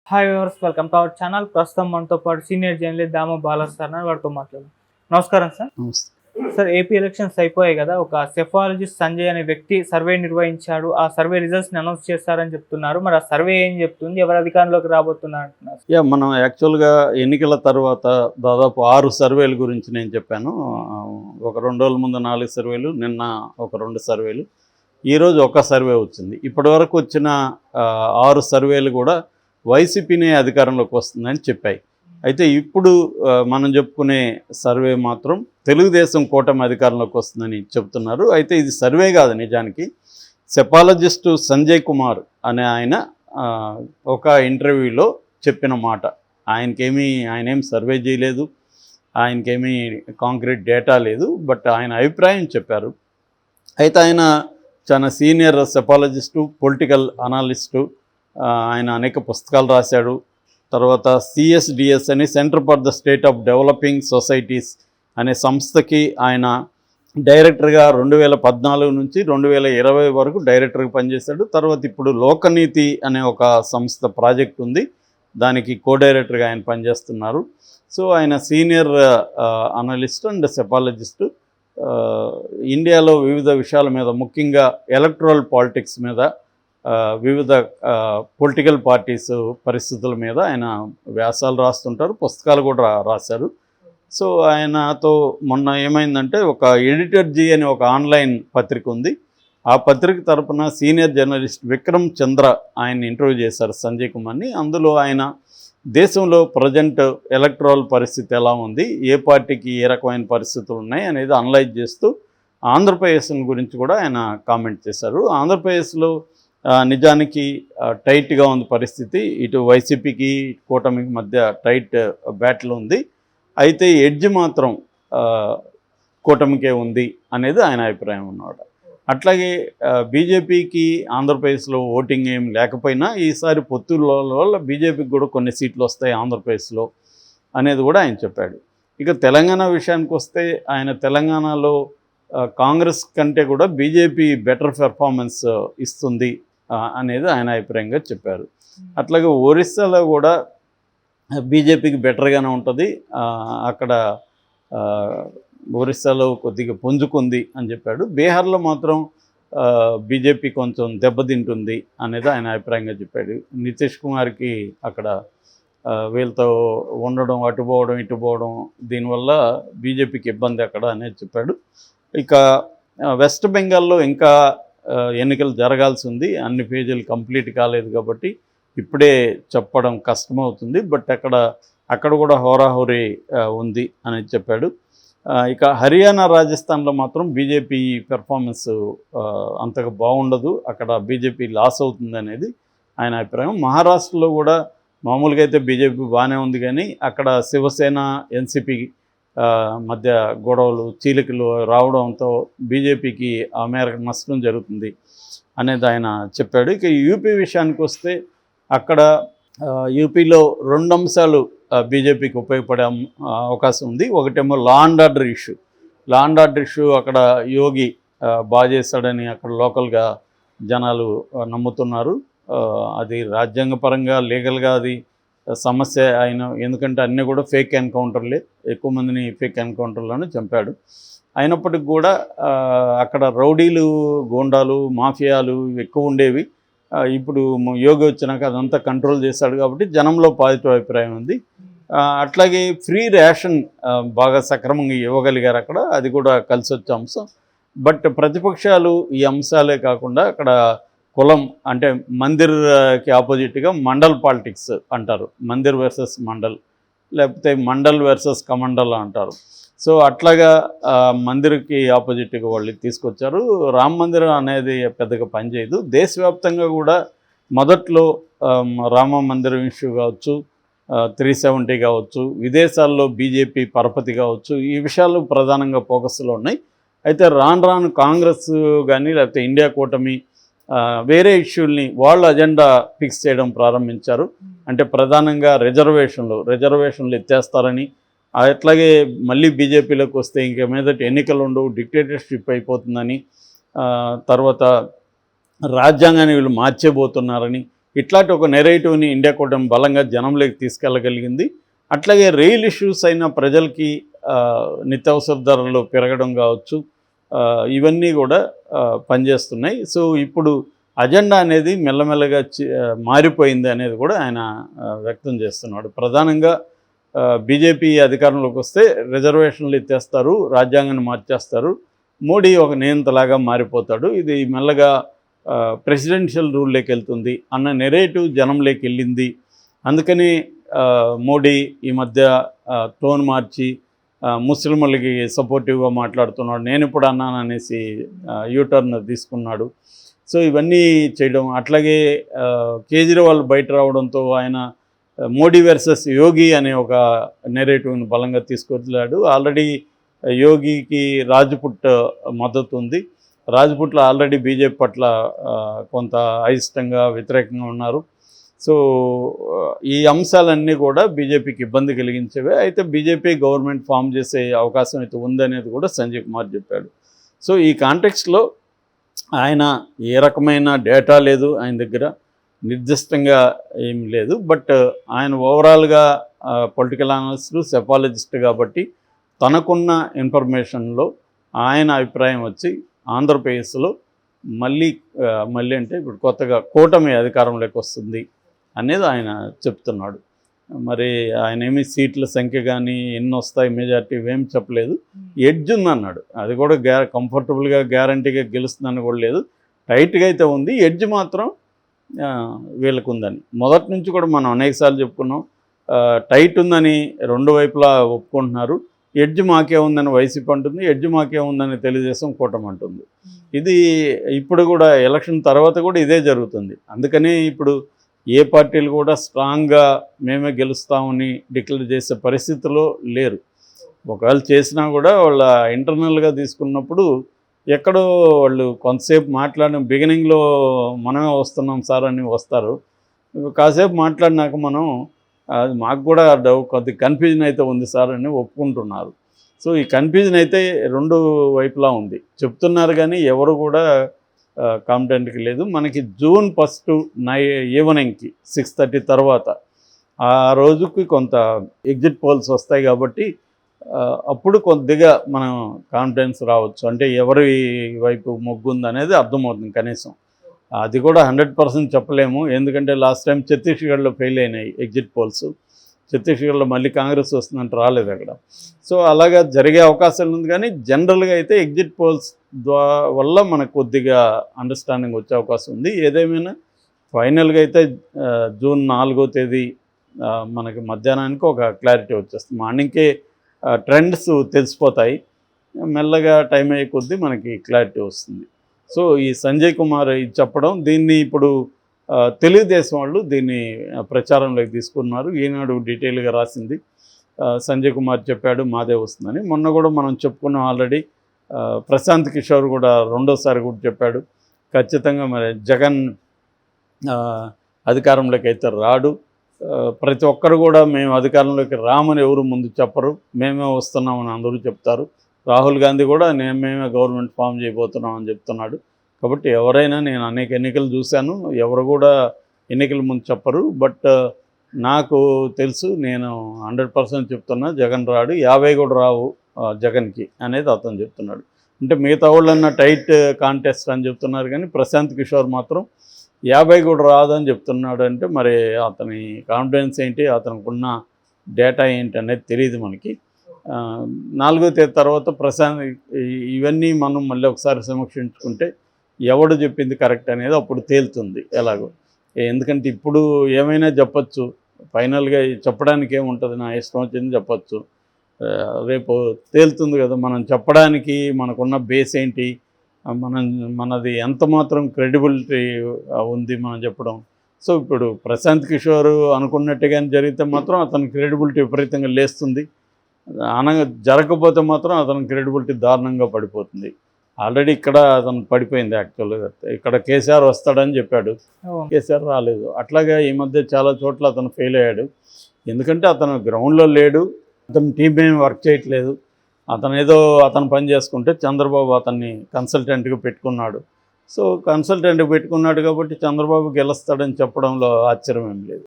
Hi viewers, welcome to our channel. ప్రస్తుతం మనతో పాటు సీనియర్ జర్నలిస్ట్ దామ బాలా సార్ అని వాడితో మాట్లాడదాం. నమస్కారం సార్. నమస్తే. సార్, ఏపీ ఎలక్షన్స్ అయిపోయాయి కదా. ఒక సెఫాలజిస్ట్ సంజయ్ అనే వ్యక్తి సర్వే నిర్వహించాడు. ఆ సర్వే రిజల్ట్స్ని అనౌన్స్ చేస్తారని చెప్తున్నారు. మరి ఆ సర్వే ఏం చెప్తుంది? ఎవరు అధికారంలోకి రాబోతున్నారు అంటున్నారు? మనం యాక్చువల్గా ఎన్నికల తర్వాత దాదాపు 6 సర్వేల గురించి నేను చెప్పాను. ఒక 2 రోజుల ముందు 4 సర్వేలు, నిన్న ఒక 2 సర్వేలు, ఈరోజు ఒక సర్వే వచ్చింది. ఇప్పటివరకు వచ్చిన 6 సర్వేలు కూడా వైసీపీనే అధికారంలోకి వస్తుందని చెప్పాయి. అయితే ఇప్పుడు మనం చెప్పుకునే సర్వే మాత్రం తెలుగుదేశం కూటమి అధికారంలోకి వస్తుందని చెప్తున్నారు. అయితే ఇది సర్వే కాదు, నిజానికి సెఫాలజిస్టు సంజయ్ కుమార్ అనే ఆయన ఒక ఇంటర్వ్యూలో చెప్పిన మాట. ఆయనేం సర్వే చేయలేదు, ఆయనకేమీ కాంక్రీట్ డేటా లేదు, బట్ ఆయన అభిప్రాయం చెప్పారు. అయితే ఆయన చాలా సీనియర్ సెఫాలజిస్టు, పొలిటికల్ అనలిస్టు. ఆయన అనేక పుస్తకాలు రాశాడు. తర్వాత CSDS అని centre for the state of developing societies అనే సంస్థకి ఆయన డైరెక్టర్గా 2014 నుంచి 2020 వరకు డైరెక్టర్గా పనిచేశాడు. తర్వాత ఇప్పుడు లోకనీతి అనే ఒక సంస్థ ప్రాజెక్ట్ ఉంది, దానికి డైరెక్టర్గా ఆయన పనిచేస్తున్నారు. సో ఆయన సీనియర్ అనలిస్ట్ అండ్ సెఫాలజిస్టు. ఇండియాలో వివిధ విషయాల మీద, ముఖ్యంగా ఎలక్టరల్ పాలిటిక్స్ మీద, వివిధ పొలిటికల్ పార్టీస్ పరిస్థితుల మీద ఆయన వ్యాసాలు రాస్తుంటారు, పుస్తకాలు కూడా రాశారు. సో ఆయనతో మొన్న ఏమైందంటే, ఒక ఎడిటర్ జీ అని ఒక ఆన్లైన్ పత్రిక ఉంది. ఆ పత్రిక తరపున సీనియర్ జర్నలిస్ట్ విక్రమ్ చంద్ర ఆయన ఇంటర్వ్యూ చేశారు సంజయ్ కుమార్ని. అందులో ఆయన దేశంలో ప్రజెంట్ ఎలక్టరల్ పరిస్థితి ఎలా ఉంది, ఏ పార్టీకి ఏ రకమైన పరిస్థితులు ఉన్నాయి అనేది అనలైజ్ చేస్తూ ఆంధ్రప్రదేశ్ గురించి కూడా ఆయన కామెంట్ చేశారు. ఆంధ్రప్రదేశ్లో నిజానికి టైట్గా ఉంది పరిస్థితి. ఇటు వైసీపీకి కూటమికి మధ్య టైట్ బ్యాటిల్ ఉంది. అయితే ఎడ్జ్ మాత్రం కూటమికే ఉంది అనేది ఆయన అభిప్రాయం అన్నమాట. అట్లాగే బీజేపీకి ఆంధ్రప్రదేశ్లో ఓటింగ్ ఏం లేకపోయినా ఈసారి పొత్తుల వల్ల బీజేపీకి కూడా కొన్ని సీట్లు వస్తాయి ఆంధ్రప్రదేశ్లో అనేది కూడా ఆయన చెప్పాడు. ఇక తెలంగాణ విషయానికి వస్తే, ఆయన తెలంగాణలో కాంగ్రెస్ కంటే కూడా బీజేపీ బెటర్ పెర్ఫార్మెన్స్ ఇస్తుంది అనేది ఆయన అభిప్రాయంగా చెప్పారు. అట్లాగే ఒరిస్సాలో కూడా బీజేపీకి బెటర్గానే ఉంటుంది, అక్కడ ఒరిస్సాలో కొద్దిగా పుంజుకుంది అని చెప్పాడు. బీహార్లో మాత్రం బీజేపీ కొంచెం దెబ్బతింటుంది అనేది ఆయన అభిప్రాయంగా చెప్పాడు. నితీష్ కుమార్కి అక్కడ వీళ్ళతో ఉండడం, అటుపోవడం ఇటుపోవడం, దీనివల్ల బీజేపీకి ఇబ్బంది అక్కడ అనేది చెప్పాడు. ఇక వెస్ట్ బెంగాల్లో ఇంకా ఎన్నికలు జరగాల్సి ఉంది, అన్ని పేజీలు కంప్లీట్ కాలేదు కాబట్టి ఇప్పుడే చెప్పడం కష్టమవుతుంది, బట్ అక్కడ కూడా హోరాహోరీ ఉంది అని చెప్పాడు. ఇక హర్యానా, రాజస్థాన్లో మాత్రం బీజేపీ పెర్ఫార్మెన్స్ అంతగా బాగుండదు, అక్కడ బీజేపీ లాస్ అవుతుంది అనేది ఆయన అభిప్రాయం. మహారాష్ట్రలో కూడా మామూలుగా అయితే బీజేపీ బాగానే ఉంది, కానీ అక్కడ శివసేన, ఎన్సీపీ మధ్య గొడవలు, చీలికలు రావడంతో బీజేపీకి ఆ మేరకు నష్టం జరుగుతుంది అనేది ఆయన చెప్పాడు. ఇక యూపీ విషయానికి వస్తే, అక్కడ యూపీలో 2 అంశాలు బీజేపీకి ఉపయోగపడే అవకాశం ఉంది. ఒకటేమో లా అండ్ ఆర్డర్ ఇష్యూ. అక్కడ యోగి బాగా చేశాడని అక్కడ లోకల్గా జనాలు నమ్ముతున్నారు. అది రాజ్యాంగపరంగా, లీగల్గా అది సమస్య ఆయన, ఎందుకంటే అన్నీ కూడా ఫేక్ ఎన్కౌంటర్లే, ఎక్కువ మందిని ఫేక్ ఎన్కౌంటర్లోనే చంపాడు. అయినప్పటికి కూడా అక్కడ రౌడీలు, గోండాలు, మాఫియాలు ఎక్కువ ఉండేవి. ఇప్పుడు యోగి వచ్చినాక అదంతా కంట్రోల్ చేశాడు కాబట్టి జనంలో పాజిటివ్ అభిప్రాయం ఉంది. అట్లాగే ఫ్రీ రేషన్ బాగా సక్రమంగా ఇవ్వగలిగారు అక్కడ, అది కూడా కలిసి వచ్చే అంశం. బట్ ప్రతిపక్షాలు ఈ అంశాలే కాకుండా అక్కడ కులం, అంటే మందిర్కి ఆపోజిట్గా మండల్ పాలిటిక్స్ అంటారు, మందిర్ వర్సెస్ మండల్, లేకపోతే మండల్ వర్సెస్ కమండల్ అంటారు. సో అట్లాగా మందిర్కి ఆపోజిట్గా వాళ్ళు తీసుకొచ్చారు. రామ మందిరం అనేది పెద్దగా పనిచేయదు. దేశవ్యాప్తంగా కూడా మొదట్లో రామ మందిరం ఇష్యూ కావచ్చు, 370 కావచ్చు, విదేశాల్లో బీజేపీ పరపతి కావచ్చు, ఈ విషయాలు ప్రధానంగా ఫోకస్లో ఉన్నాయి. అయితే రాను కాంగ్రెస్ కానీ లేకపోతే ఇండియా కూటమి వేరే ఇష్యూల్ని వాళ్ళ అజెండా ఫిక్స్ చేయడం ప్రారంభించారు. అంటే ప్రధానంగా రిజర్వేషన్లు ఎత్తేస్తారని, అట్లాగే మళ్ళీ బీజేపీలోకి వస్తే ఇంక మీదటి ఎన్నికలు ఉండవు, డిక్టేటర్షిప్ అయిపోతుందని, తర్వాత రాజ్యాంగాన్ని వీళ్ళు మార్చేబోతున్నారని, ఇట్లాంటి ఒక నెరేటివ్ని ఇండియా కూటమి బలంగా జనంలోకి తీసుకెళ్ళగలిగింది. అట్లాగే రియల్ ఇష్యూస్ అయిన ప్రజలకి నిత్యావసర ధరలు పెరగడం కావచ్చు, ఇవన్నీ కూడా పనిచేస్తున్నాయి. సో ఇప్పుడు అజెండా అనేది మెల్లమెల్లగా మారిపోయింది అనేది కూడా ఆయన వ్యక్తం చేస్తున్నాడు. ప్రధానంగా బీజేపీ అధికారంలోకి వస్తే రిజర్వేషన్లు ఎత్తేస్తారు, రాజ్యాంగాన్ని మార్చేస్తారు, మోడీ ఒక నియంతలాగా మారిపోతాడు, ఇది మెల్లగా ప్రెసిడెన్షియల్ రూల్లోకి వెళ్తుంది అన్న నెరేటివ్ జనంలోకి వెళ్ళింది. అందుకని మోడీ ఈ మధ్య టోన్ మార్చి ముస్లింలకి సపోర్టివ్గా మాట్లాడుతున్నాడు, నేను ఇప్పుడు అన్నాను అనేసి యూటర్న్ తీసుకున్నాడు. సో ఇవన్నీ చేయడం, అట్లాగే కేజ్రీవాల్ బయట రావడంతో ఆయన మోడీ వర్సెస్ యోగి అనే ఒక నెరేటివ్ని బలంగా తీసుకొచ్చాడు. ఆల్రెడీ యోగికి రాజ్పుట్ మద్దతు ఉంది. రాజ్పుట్లో ఆల్రెడీ బీజేపీ పట్ల కొంత అయిష్టంగా వ్యతిరేకంగా ఉన్నారు. సో ఈ అంశాలన్నీ కూడా బీజేపీకి ఇబ్బంది కలిగించేవే. అయితే బీజేపీ గవర్నమెంట్ ఫామ్ చేసే అవకాశం అయితే ఉందనేది కూడా సంజయ్ కుమార్ చెప్పాడు. సో ఈ కాంటెక్స్లో ఆయన ఏ రకమైన డేటా లేదు ఆయన దగ్గర, నిర్దిష్టంగా ఏం లేదు. బట్ ఆయన ఓవరాల్గా పొలిటికల్ అనలిస్ట్, సెఫాలజిస్ట్ కాబట్టి తనకున్న ఇన్ఫర్మేషన్లో ఆయన అభిప్రాయం వచ్చి ఆంధ్రప్రదేశ్లో మళ్ళీ అంటే ఇప్పుడు కొత్తగా కూటమి అధికారంలోకి వస్తుంది అనేది ఆయన చెప్తున్నాడు. మరి ఆయన ఏమి సీట్ల సంఖ్య కానీ ఎన్ని వస్తాయి మెజార్టీ ఇవేం చెప్పలేదు. ఎడ్జ్ ఉందన్నాడు, అది కూడా కంఫర్టబుల్గా గ్యారంటీగా గెలుస్తుందని కూడా లేదు, టైట్గా అయితే ఉంది. ఎడ్జ్ మాత్రం వీళ్ళకు ఉందని మొదటి నుంచి కూడా మనం అనేకసార్లు చెప్పుకున్నాం. టైట్ ఉందని రెండు వైపులా ఒప్పుకుంటున్నారు. ఎడ్జ్ మాకే ఉందని వైసీపీ అంటుంది, ఎడ్జ్ మాకే ఉందని తెలుగుదేశం కూటమి అంటుంది. ఇది ఇప్పుడు కూడా ఎలక్షన్ తర్వాత కూడా ఇదే జరుగుతుంది. అందుకని ఇప్పుడు ఏ పార్టీలు కూడా స్ట్రాంగ్గా మేమే గెలుస్తామని డిక్లేర్ చేసే పరిస్థితిలో లేరు. ఒకవేళ చేసినా కూడా వాళ్ళ ఇంటర్నల్గా తీసుకున్నప్పుడు ఎక్కడో వాళ్ళు కొంతసేపు మాట్లాడిన బిగినింగ్లో మనమే వస్తున్నాం సార్ అని వస్తారు, కాసేపు మాట్లాడినాక మనం అది మాకు కూడా కొద్ది కన్ఫ్యూజన్ అయితే ఉంది సార్ అని ఒప్పుకుంటున్నారు. సో ఈ కన్ఫ్యూజన్ అయితే రెండు వైపులా ఉంది, చెప్తున్నారు కానీ ఎవరు కూడా కాంపిటెంట్కి లేదు. మనకి జూన్ 1 ఈవినింగ్కి 6:30 తర్వాత ఆ రోజుకి కొంత ఎగ్జిట్ పోల్స్ వస్తాయి కాబట్టి అప్పుడు కొద్దిగా మనం కాన్ఫిడెన్స్ రావచ్చు, అంటే ఎవరి వైపు మొగ్గుంది అనేది అర్థమవుతుంది. కనీసం అది కూడా 100% చెప్పలేము, ఎందుకంటే లాస్ట్ టైం ఛత్తీస్గఢ్లో ఫెయిల్ అయినాయి ఎగ్జిట్ పోల్స్. ఛత్తీస్గఢ్లో మళ్ళీ కాంగ్రెస్ వస్తుందంటే రాలేదు అక్కడ. సో అలాగా జరిగే అవకాశాలు ఉంది. కానీ జనరల్గా అయితే ఎగ్జిట్ పోల్స్ వల్ల మనకు కొద్దిగా అండర్స్టాండింగ్ వచ్చే అవకాశం ఉంది. ఏదేమైనా ఫైనల్గా అయితే జూన్ 4వ తేదీ మనకి మధ్యాహ్నానికి ఒక క్లారిటీ వచ్చేస్తుంది. మార్నింగ్కే ట్రెండ్స్ తెలిసిపోతాయి, మెల్లగా టైం అయ్యే కొద్దీ మనకి క్లారిటీ వస్తుంది. సో ఈ సంజయ్ కుమార్ ఇది చెప్పడం, దీన్ని ఇప్పుడు తెలుగుదేశం వాళ్ళు దీన్ని ప్రచారంలోకి తీసుకున్నారు. ఈనాడు డీటెయిల్గా రాసింది, సంజయ్ కుమార్ చెప్పాడు మాదే వస్తుందని. మొన్న కూడా మనం చెప్పుకున్నాం ఆల్రెడీ, ప్రశాంత్ కిషోర్ కూడా రెండోసారి కూడా చెప్పాడు ఖచ్చితంగా మరి జగన్ అధికారంలోకి అయితే రాడు, ప్రతి ఒక్కరు కూడా మేము అధికారంలోకి రామని ఎవరు ముందు చెప్పరు, మేమే వస్తున్నామని అందరూ చెప్తారు. రాహుల్ గాంధీ కూడా మేమే గవర్నమెంట్ ఫామ్ చేయబోతున్నామని చెప్తున్నాడు. కాబట్టి ఎవరైనా, నేను అనేక ఎన్నికలు చూశాను, ఎవరు కూడా ఎన్నికల ముందు చెప్పరు. బట్ నాకు తెలుసు, నేను 100% చెప్తున్నా, జగన్ రాడు, 50 కూడా రావు జగన్కి అనేది అతను చెప్తున్నాడు. అంటే మిగతా వాళ్ళన్న టైట్ కాంటెస్ట్ అని చెప్తున్నారు, కానీ ప్రశాంత్ కిషోర్ మాత్రం 50 కూడా రాదని చెప్తున్నాడు. అంటే మరి అతని కాన్ఫిడెన్స్ ఏంటి, అతనికి ఉన్న డేటా ఏంటి అనేది తెలియదు మనకి. 4వ తేదీ తర్వాత ఇవన్నీ మనం మళ్ళీ ఒకసారి సమీక్షించుకుంటే ఎవడు చెప్పింది కరెక్ట్ అనేది అప్పుడు తేలుతుంది ఎలాగో. ఎందుకంటే ఇప్పుడు ఏమైనా చెప్పచ్చు, ఫైనల్గా చెప్పడానికి ఏముంటుంది, నా ఇష్టం వచ్చింది చెప్పచ్చు, రేపు తేలుతుంది కదా. మనం చెప్పడానికి మనకున్న బేస్ ఏంటి, మనది ఎంత మాత్రం క్రెడిబిలిటీ ఉంది మనం చెప్పడం. సో ఇప్పుడు ప్రశాంత్ కిషోర్ అనుకున్నట్టుగానే జరిగితే మాత్రం అతని క్రెడిబిలిటీ విపరీతంగా లేస్తుంది, జరగకపోతే మాత్రం అతని క్రెడిబిలిటీ దారుణంగా పడిపోతుంది. ఆల్రెడీ ఇక్కడ అతను పడిపోయింది. యాక్చువల్గా ఇక్కడ కేసీఆర్ వస్తాడని చెప్పాడు, కేసీఆర్ రాలేదు. అట్లాగే ఈ మధ్య చాలా చోట్ల అతను ఫెయిల్ అయ్యాడు, ఎందుకంటే అతను గ్రౌండ్లో లేడు, అతని టీం ఏమి వర్క్ చేయట్లేదు. అతను పని చేసుకుంటే చంద్రబాబు అతన్ని కన్సల్టెంట్గా పెట్టుకున్నాడు. సో కన్సల్టెంట్ పెట్టుకున్నాడు కాబట్టి చంద్రబాబు గెలుస్తాడని చెప్పడంలో ఆశ్చర్యం ఏం లేదు.